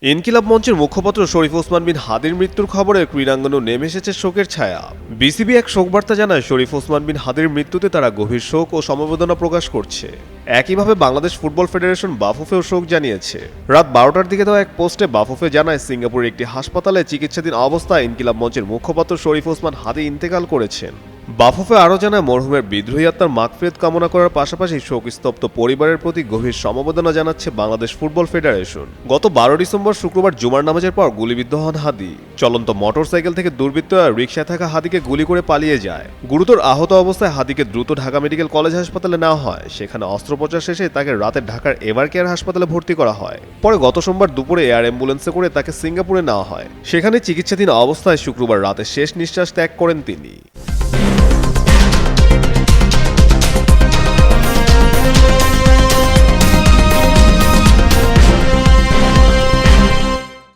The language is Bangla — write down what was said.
ইনকিলাব মঞ্চের মুখপাত্র শরীফ ওসমান বিন হাদির মৃত্যুর খবরে ক্রীড়াঙ্গনেও নেমে এসেছে শোকের ছায়া। বিসিবি এক শোকবার্তা জানায়, শরীফ ওসমান বিন হাদির মৃত্যুতে তারা গভীর শোক ও সমবেদনা প্রকাশ করছে। একইভাবে বাংলাদেশ ফুটবল ফেডারেশন বাফুফেও শোক জানিয়েছে। রাত 12টার দিকে দেওয়া এক পোস্টে বাফুফে জানায়, সিঙ্গাপুরের একটি হাসপাতালে চিকিৎসাধীন অবস্থায় ইনকিলাব মঞ্চের মুখপাত্র শরীফ ওসমান হাদি ইন্তেকাল করেছেন। বাফুফে আরও জানায়, মরহুমের বিদ্রোহী আত্মার মাগফিরাত কামনা করার পাশাপাশি শোকস্তব্ধ পরিবারের প্রতি গভীর সমবেদনা জানাচ্ছে বাংলাদেশ ফুটবল ফেডারেশন। গত 12 ডিসেম্বর শুক্রবার জুমার নামাজের পর গুলিবিদ্ধ হন হাদি। চলন্ত মোটরসাইকেল থেকে দুর্বৃত্তরা রিকশায় থাকা হাদিকে গুলি করে পালিয়ে যায়। গুরুতর আহত অবস্থায় হাদিকে দ্রুত ঢাকা মেডিকেল কলেজ হাসপাতালে নেওয়া হয়। সেখানে অস্ত্রোপচার শেষে তাকে রাতে ঢাকার এভার কেয়ার হাসপাতালে ভর্তি করা হয়। পরে গত সোমবার দুপুরে এয়ার অ্যাম্বুলেন্সে করে তাকে সিঙ্গাপুরে নেওয়া হয়। সেখানে চিকিৎসাধীন অবস্থায় শুক্রবার রাতে শেষ নিঃশ্বাস ত্যাগ করেন তিনি।